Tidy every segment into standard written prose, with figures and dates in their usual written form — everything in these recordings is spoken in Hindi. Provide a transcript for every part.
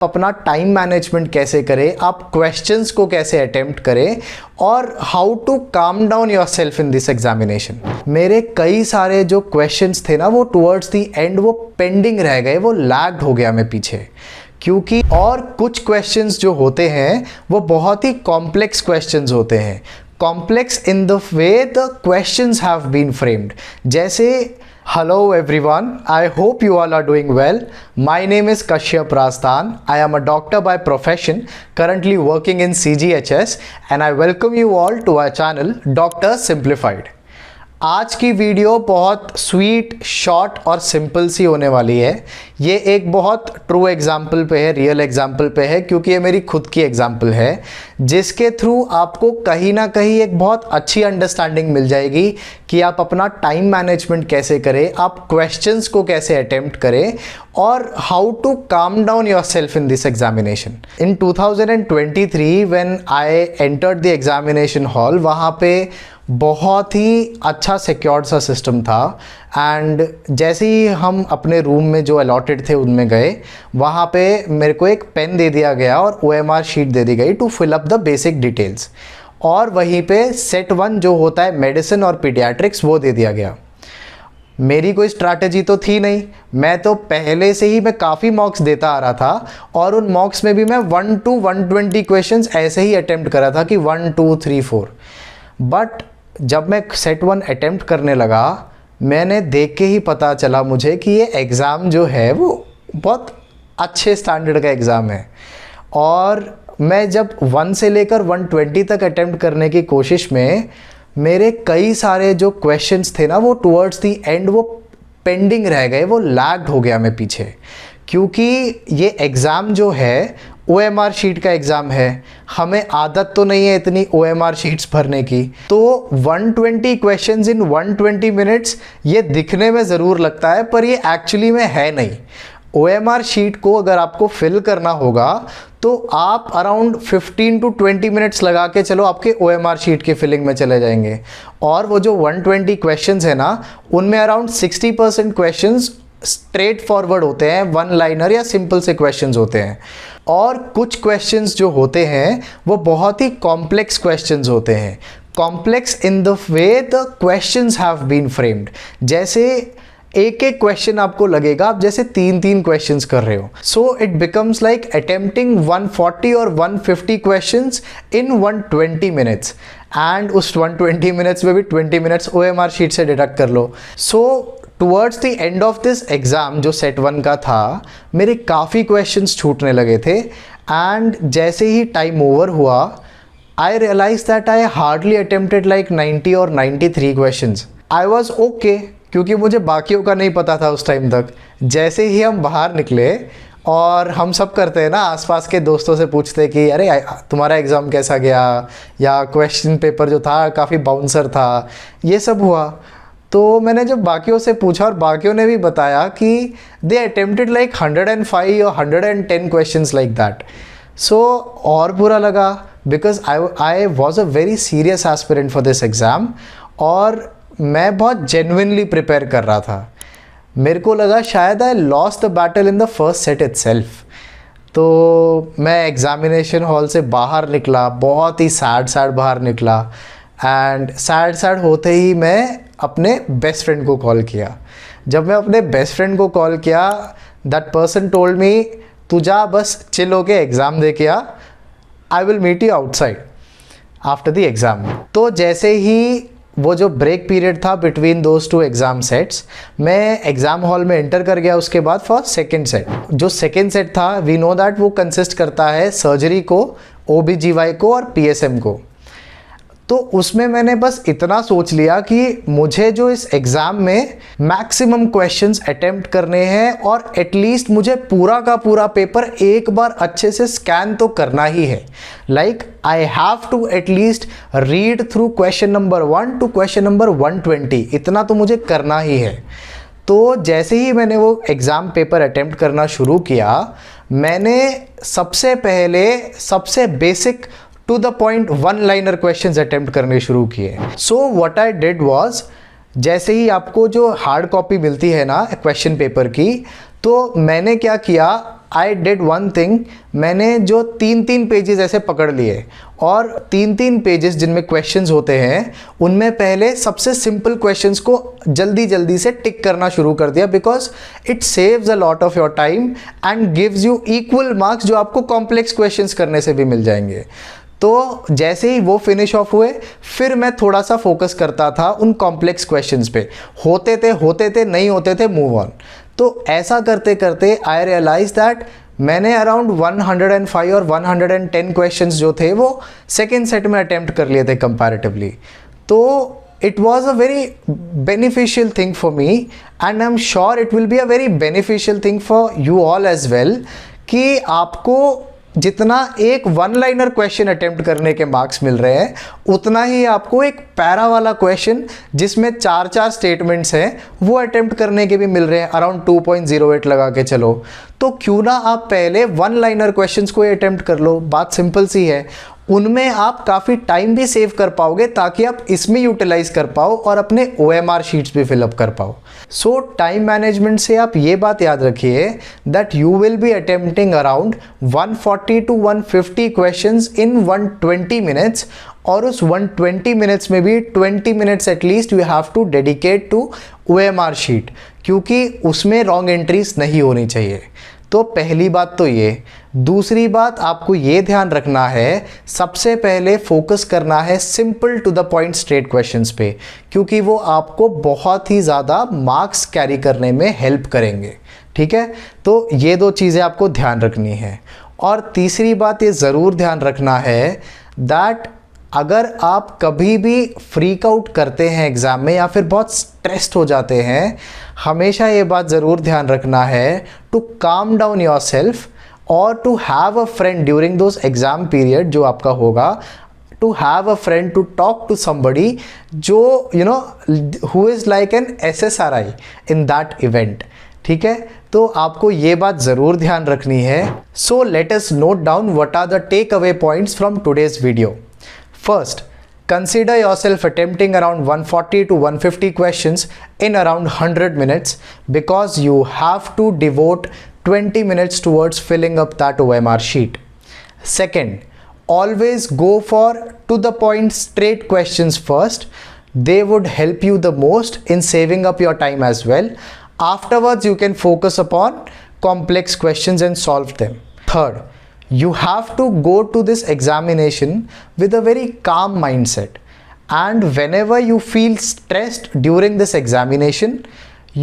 अपना टाइम मैनेजमेंट कैसे करें, आप क्वेश्चंस को कैसे अटेम्प्ट करें और how to calm down yourself in this examination. मेरे कई सारे जो क्वेश्चंस थे ना वो टुवर्ड्स द एंड वो पेंडिंग रह गए, वो लैग्ड हो गया मैं पीछे, क्योंकि और कुछ क्वेश्चंस जो होते हैं वो बहुत ही कॉम्प्लेक्स क्वेश्चंस होते हैं। Complex in the way the questions have been framed. जैसे hello everyone, I hope you all are doing well. My name is Kashyap Rastan. I am a doctor by profession, currently working in CGHS, and I welcome you all to our channel Doctor Simplified. आज की वीडियो बहुत स्वीट, शॉर्ट और सिंपल सी होने वाली है। ये एक बहुत ट्रू एग्जाम्पल पे है, रियल एग्जाम्पल पे है, क्योंकि ये मेरी खुद की एग्जाम्पल है, जिसके थ्रू आपको कहीं ना कहीं एक बहुत अच्छी अंडरस्टैंडिंग मिल जाएगी कि आप अपना टाइम मैनेजमेंट कैसे करें, आप क्वेश्चंस को कैसे अटेम्प्ट करें और how to calm down yourself in this examination. In 2023 when I entered the examination hall, वहाँ पे बहुत ही अच्छा सिक्योर्ड सा सिस्टम था। एंड जैसे ही हम अपने रूम में जो अलॉटेड थे उनमें गए, वहाँ पे मेरे को एक पेन दे दिया गया और OMR शीट दे दी गई to fill up the basic details, और वहीं पे सेट 1 जो होता है मेडिसिन और पीडियाट्रिक्स वो दे दिया गया। मेरी कोई स्ट्रैटेजी तो थी नहीं, मैं तो पहले से ही मैं काफ़ी मॉक्स देता आ रहा था और उन मॉक्स में भी मैं 1 to 120 क्वेश्चंस ऐसे ही अटेम्प्ट करा था कि 1 2 3 4। बट जब मैं सेट 1 अटेम्प्ट करने लगा, मैंने देख के ही पता चला मुझे कि ये एग्ज़ाम जो है वो बहुत अच्छे स्टैंडर्ड का एग्ज़ाम है। और मैं जब 1 से लेकर 120 तक अटेम्प्ट करने की कोशिश में मेरे कई सारे जो क्वेश्चंस थे ना वो टुवर्ड्स द एंड वो पेंडिंग रह गए, वो लैग्ड हो गया मैं पीछे, क्योंकि ये एग्ज़ाम जो है OMR शीट का एग्ज़ाम है। हमें आदत तो नहीं है इतनी OMR शीट्स भरने की, तो 120 क्वेश्चंस इन 120 मिनट्स ये दिखने में ज़रूर लगता है, पर ये एक्चुअली में है नहीं। OMR शीट को अगर आपको फिल करना होगा तो आप अराउंड 15 to 20 मिनट्स लगा के चलो, आपके OMR शीट की फिलिंग में चले जाएंगे। और वो जो 120 क्वेश्चंस है ना, उनमें अराउंड 60% क्वेश्चंस स्ट्रेट फॉरवर्ड होते हैं, वन लाइनर या सिंपल से क्वेश्चंस होते हैं, और कुछ क्वेश्चंस जो होते हैं वो बहुत ही कॉम्प्लेक्स क्वेश्चंस होते हैं। Complex in the way the questions have been framed. जैसे एक एक क्वेश्चन आपको लगेगा आप जैसे 3 क्वेश्चंस कर रहे हो, so it becomes like attempting 140 और 150 क्वेश्चंस इन 120 मिनट्स, एंड उस 120 मिनट्स में भी 20 मिनट्स OMR शीट से डिडक्ट कर लो। So towards the end of this exam जो सेट 1 का था, मेरे काफ़ी क्वेश्चंस छूटने लगे थे, एंड जैसे ही टाइम ओवर हुआ I realise that I hardly attempted like 90 और 93 क्वेश्चंस। आई वॉज ओके, क्योंकि मुझे बाकियों का नहीं पता था उस टाइम तक। जैसे ही हम बाहर निकले, और हम सब करते हैं ना, आसपास के दोस्तों से पूछते कि अरे तुम्हारा एग्ज़ाम कैसा गया, या क्वेश्चन पेपर जो था काफ़ी बाउंसर था, ये सब हुआ। तो मैंने जब बाकियों से पूछा और बाकियों ने भी बताया कि दे अटेम्प्टेड लाइक 105 और 110 क्वेश्चंस लाइक दैट। सो और बुरा लगा, because I was a very serious aspirant for this exam, और मैं बहुत जेन्युइनली प्रिपेयर कर रहा था। मेरे को लगा शायद I lost the battle in the first set itself. तो मैं एग्ज़ामिनेशन हॉल से बाहर निकला, बहुत ही सैड बाहर निकला, एंड सैड होते ही मैं अपने बेस्ट फ्रेंड को कॉल किया। जब मैं अपने बेस्ट फ्रेंड को कॉल किया, दैट पर्सन टोल्ड मी, तू जा बस चिल होके एग्ज़ाम दे के आ, I will meet you outside after the exam. तो जैसे ही वो जो ब्रेक पीरियड था बिटवीन दोज 2 एग्ज़ाम सेट्स, मैं एग्ज़ाम हॉल में एंटर कर गया। उसके बाद फॉर सेकेंड सेट, जो सेकेंड सेट था वी नो दैट वो कंसिस्ट करता है सर्जरी को, OBGY को और PSM को। तो उसमें मैंने बस इतना सोच लिया कि मुझे जो इस एग्ज़ाम में मैक्सिमम क्वेश्चंस अटेम्प्ट करने हैं, और एटलीस्ट मुझे पूरा का पूरा पेपर एक बार अच्छे से स्कैन तो करना ही है। Like I have to at least read through question number 1 to question number 120, इतना तो मुझे करना ही है। तो जैसे ही मैंने वो एग्ज़ाम पेपर अटेम्प्ट करना शुरू किया, मैंने सबसे पहले सबसे basic to the point one liner questions attempt करने शुरू किए। So what I did was, जैसे ही आपको जो हार्ड कॉपी मिलती है ना क्वेश्चन पेपर की, तो मैंने क्या किया, आई डिड वन थिंग, मैंने जो 3-3 पेजेस ऐसे पकड़ लिए और 3-3 पेजेस जिनमें क्वेश्चंस होते हैं उनमें पहले सबसे सिंपल क्वेश्चंस को जल्दी जल्दी से टिक करना शुरू कर दिया, because it saves a lot of your time and gives you equal marks जो आपको कॉम्प्लेक्स क्वेश्चंस करने से भी मिल जाएंगे। तो जैसे ही वो फिनिश ऑफ हुए, फिर मैं थोड़ा सा फोकस करता था उन कॉम्प्लेक्स क्वेश्चंस पे, होते थे नहीं होते थे, मूव ऑन। तो ऐसा करते करते आई रियलाइज दैट मैंने अराउंड 105 और 110 क्वेश्चंस जो थे वो सेकेंड सेट में अटेम्प्ट कर लिए थे कंपैरेटिवली। तो it was a very beneficial thing for me and I am sure it will be a very beneficial thing for you all as well, कि आपको जितना एक वन लाइनर क्वेश्चन अटेम्प्ट करने के मार्क्स मिल रहे हैं, उतना ही आपको एक पैरा वाला क्वेश्चन जिसमें 4-4 स्टेटमेंट्स हैं वो अटेम्प्ट करने के भी मिल रहे हैं, अराउंड 2.08 लगा के चलो। तो क्यों ना आप पहले वन लाइनर क्वेश्चंस को अटेम्प्ट कर लो, बात सिंपल सी है। उनमें आप काफ़ी टाइम भी सेव कर पाओगे ताकि आप इसमें यूटिलाइज कर पाओ और अपने OMR शीट्स भी फिलअप कर पाओ। सो टाइम मैनेजमेंट से आप ये बात याद रखिए that you will be attempting around 140 to 150 questions in 120 minutes, और उस 120 मिनट्स में भी 20 minutes at least you have to dedicate to OMR sheet, क्योंकि उसमें रॉन्ग एंट्रीज नहीं होनी चाहिए। तो पहली बात तो ये। दूसरी बात आपको ये ध्यान रखना है, सबसे पहले फोकस करना है simple to the point straight questions पे, क्योंकि वो आपको बहुत ही ज़्यादा मार्क्स कैरी करने में हेल्प करेंगे। ठीक है, तो ये 2 चीज़ें आपको ध्यान रखनी है। और तीसरी बात ये ज़रूर ध्यान रखना है दैट अगर आप कभी भी फ्रीक आउट करते हैं एग्ज़ाम में या फिर बहुत स्ट्रेस्ड हो जाते हैं, हमेशा ये बात ज़रूर ध्यान रखना है to calm down yourself और to have a friend during those exam period जो आपका होगा, to have a friend to talk to somebody जो who is like an SSRI in that event. ठीक है, तो आपको ये बात ज़रूर ध्यान रखनी है। So let us note down what are the take away points from today's video. First, consider yourself attempting around 140 to 150 questions in around 100 minutes, because you have to devote 20 minutes towards filling up that OMR sheet. Second, always go for to the point straight questions first. They would help you the most in saving up your time as well. Afterwards, you can focus upon complex questions and solve them. Third, you have to go to this examination with a very calm mindset, and whenever you feel stressed during this examination,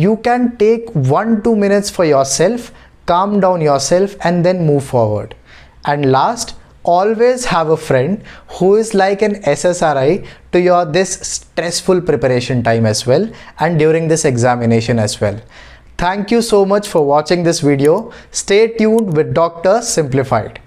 you can take 1-2 minutes for yourself, calm down yourself and then move forward. And last, always have a friend who is like an SSRI to your this stressful preparation time as well, and during this examination as well. Thank you so much for watching this video. Stay tuned with Dr. Simplified.